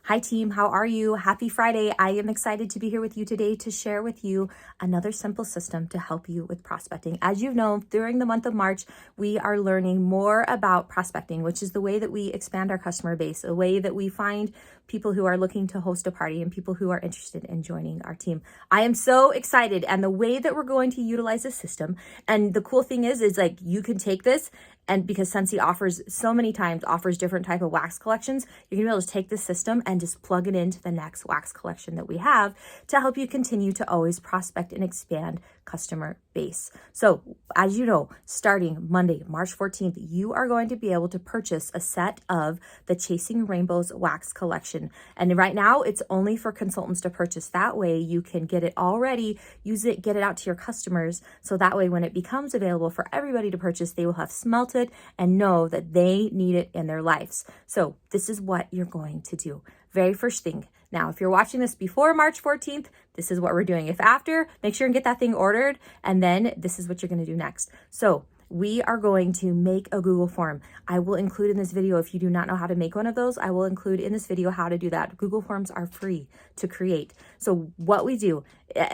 Hi team, how are you? Happy Friday. I am excited to be here with you today to share with you another simple system to help you with prospecting. As you know, during the month of March, we are learning more about prospecting, which is the way that we expand our customer base, a way that we find people who are looking to host a party and people who are interested in joining our team. I am so excited, and the way that we're going to utilize this system, and the cool thing is like you can take this, and because Scentsy offers so many times offers different type of wax collections, you're gonna be able to take this system and just plug it into the next wax collection that we have to help you continue to always prospect and expand customer base. So as you know, starting Monday, March 14th, you are going to be able to purchase a set of the Chasing Rainbows wax collection. And right now it's only for consultants to purchase. That way you can get it already, use it, get it out to your customers. So that way when it becomes available for everybody to purchase, they will have smelt it and know that they need it in their lives. So this is what you're going to do. Very first thing. Now, if you're watching this before March 14th, this is what we're doing. If after, make sure and get that thing ordered. And then this is what you're going to do next. So we are going to make a Google form. I will include in this video, if you do not know how to make one of those, I will include in this video how to do that. Google Forms are free to create. So what we do,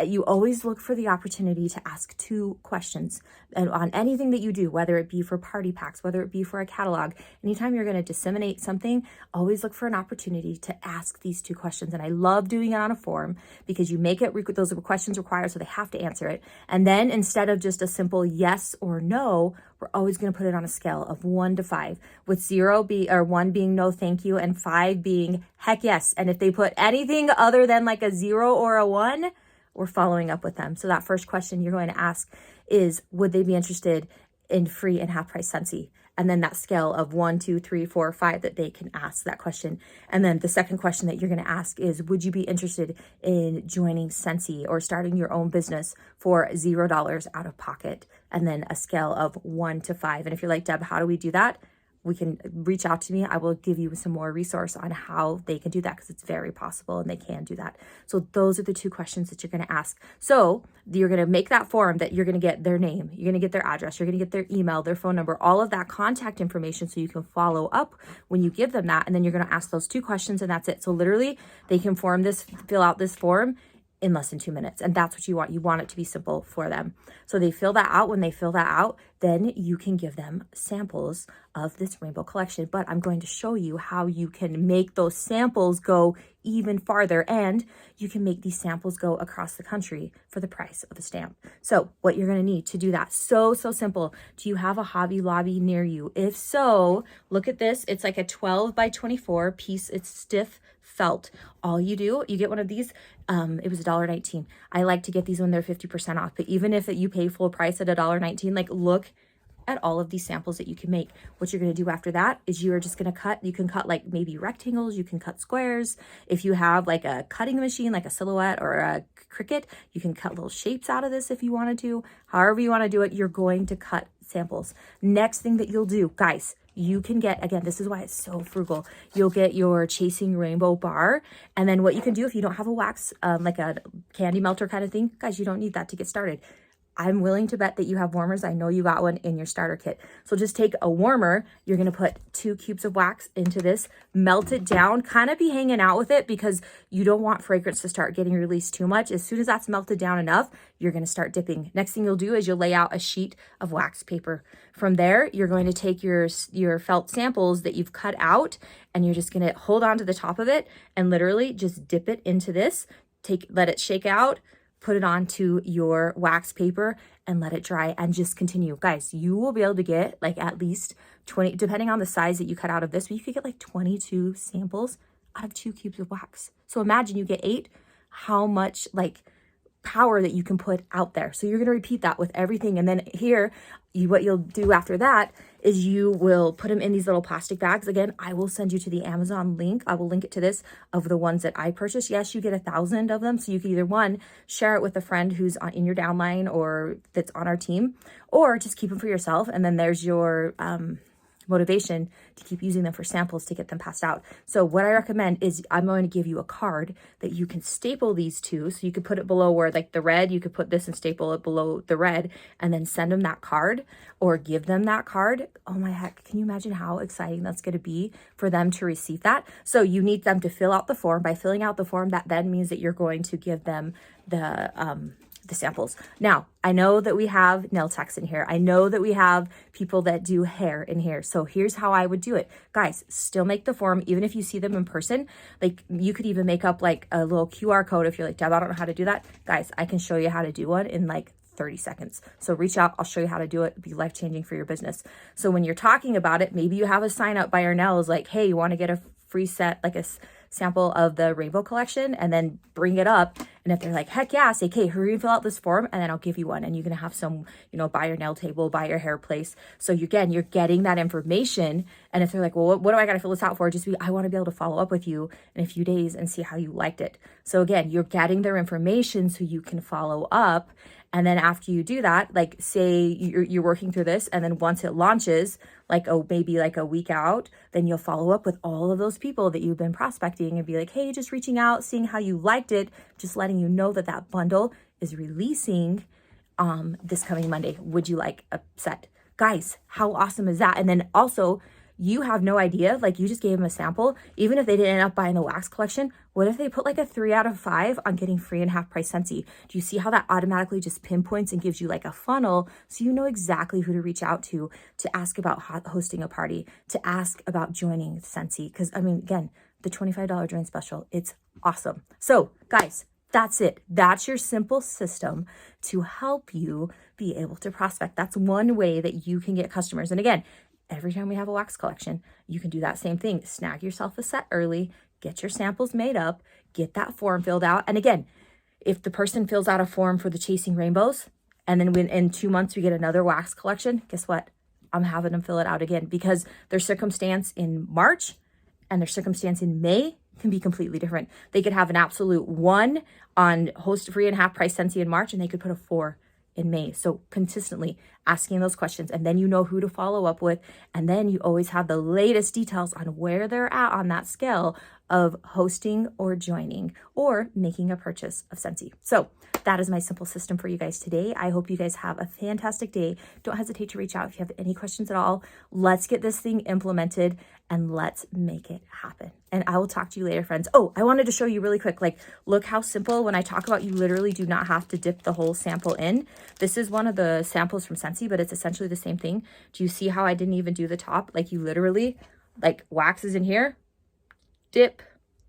you always look for the opportunity to ask 2 questions and on anything that you do, whether it be for party packs, whether it be for a catalog. Anytime you're going to disseminate something, always look for an opportunity to ask these 2 questions. And I love doing it on a form because you make it, those questions required, so they have to answer it. And then instead of just a simple yes or no, we're always going to put it on a scale of 1 to 5, with 1 being no thank you and 5 being heck yes. And if they put anything other than like a 0 or a 1, we're following up with them. So that first question you're going to ask is, would they be interested in free and half price Scentsy? And then that scale of 1, 2, 3, 4, 5 that they can ask that question. And then the second question that you're going to ask is, would you be interested in joining Scentsy or starting your own business for $0 out of pocket? And then a scale of 1 to 5. And if you're like, Deb, how do we do that? We can reach out to me. I will give you some more resource on how they can do that, because it's very possible and they can do that. So those are the 2 questions that you're going to ask. So you're going to make that form that you're going to get their name, you're going to get their address, you're going to get their email, their phone number, all of that contact information so you can follow up when you give them that. And then you're going to ask those 2 questions and that's it. So literally they can fill out this form in less than 2 minutes. And that's what you want. You want it to be simple for them. So they fill that out. When they fill that out, then you can give them samples of this rainbow collection. But I'm going to show you how you can make those samples go even farther, and you can make these samples go across the country for the price of a stamp. So what you're going to need to do that, so simple. Do you have a Hobby Lobby near you? If so, look at this. It's like a 12 by 24 piece. It's stiff felt. All you do, you get one of these. It was $1.19. I like to get these when they're 50% off, but even if you pay full price at $1.19, like look at all of these samples that you can make. What you're going to do after that is you are just going to cut. You can cut like maybe rectangles, you can cut squares. If you have like a cutting machine, like a Silhouette or a Cricut, you can cut little shapes out of this if you wanted to. However you want to do it, you're going to cut samples. Next thing that you'll do, guys, you can get, again, this is why it's so frugal. You'll get your Chasing Rainbow bar. And then what you can do if you don't have a wax, like a candy melter kind of thing, guys, you don't need that to get started. I'm willing to bet that you have warmers. I know you got one in your starter kit. So just take a warmer. You're going to put 2 cubes of wax into this, melt it down, kind of be hanging out with it because you don't want fragrance to start getting released too much. As soon as that's melted down enough, you're going to start dipping. Next thing you'll do is you'll lay out a sheet of wax paper. From there, you're going to take your felt samples that you've cut out, and you're just going to hold on to the top of it and literally just dip it into this. Let it shake out. Put it onto your wax paper and let it dry and just continue. Guys, you will be able to get like at least 20, depending on the size that you cut out of this, but you could get like 22 samples out of 2 cubes of wax. So imagine you get 8, how much like power that you can put out there. So you're going to repeat that with everything. And then here, what you'll do after that is you will put them in these little plastic bags. Again, I will send you to the Amazon link. I will link it to this of the ones that I purchased. Yes, you get 1,000 of them. So you can either one, share it with a friend who's in your downline or that's on our team, or just keep them for yourself. And then there's your motivation to keep using them for samples to get them passed out. So what I recommend is I'm going to give you a card that you can staple these to. So you could put it below where like the red, you could put this and staple it below the red and then send them that card or give them that card. Oh my heck, can you imagine how exciting that's going to be for them to receive that? So you need them to fill out the form. By filling out the form, that then means that you're going to give them the samples. Now, I know that we have nail techs in here. I know that we have people that do hair in here. So here's how I would do it. Guys, still make the form, even if you see them in person. Like you could even make up like a little QR code if you're like, Deb, I don't know how to do that. Guys, I can show you how to do one in like 30 seconds. So reach out, I'll show you how to do it. It'd be life-changing for your business. So when you're talking about it, maybe you have a sign up by your nails like, hey, you want to get a free set, like a sample of the rainbow collection, and then bring it up. And if they're like, heck yeah, say, okay, hurry and fill out this form, and then I'll give you one. And you're going to have some, you know, by your nail table, by your hair place. So again, you're getting that information. And if they're like, well, what do I got to fill this out for? Just be, I want to be able to follow up with you in a few days and see how you liked it. So again, you're getting their information so you can follow up. And then after you do that, like say you're working through this, and then once it launches, like maybe like a week out, then you'll follow up with all of those people that you've been prospecting and be like, hey, just reaching out, seeing how you liked it, just letting you know that that bundle is releasing this coming Monday. Would you like a set? Guys, how awesome is that? And then also, you have no idea, like you just gave them a sample. Even if they didn't end up buying the wax collection, what if they put like a 3 out of 5 on getting free and half price Scentsy? Do you see how that automatically just pinpoints and gives you like a funnel so you know exactly who to reach out to ask about hosting a party, to ask about joining Scentsy? Because I mean, again, the $25 join special, it's awesome. So guys, that's it. That's your simple system to help you be able to prospect. That's one way that you can get customers. And again, every time we have a wax collection, you can do that same thing. Snag yourself a set early, get your samples made up, get that form filled out. And again, if the person fills out a form for the Chasing Rainbows, and then when in 2 months we get another wax collection, guess what? I'm having them fill it out again, because their circumstance in March and their circumstance in May can be completely different. They could have an absolute 1 on host free and half price Scentsy in March, and they could put a 4 in May. So consistently asking those questions, and then you know who to follow up with, and then you always have the latest details on where they're at on that scale of hosting or joining or making a purchase of Scentsy. So that is my simple system for you guys today. I hope you guys have a fantastic day. Don't hesitate to reach out if you have any questions at all. Let's get this thing implemented and let's make it happen. And I will talk to you later, friends. Oh, I wanted to show you really quick, like, look how simple when I talk about you literally do not have to dip the whole sample in. This is one of the samples from Scentsy, but it's essentially the same thing. Do you see how I didn't even do the top? Like you literally, like wax is in here, dip,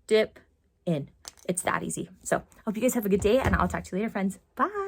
dip, in. It's that easy. So I hope you guys have a good day, and I'll talk to you later, friends. Bye.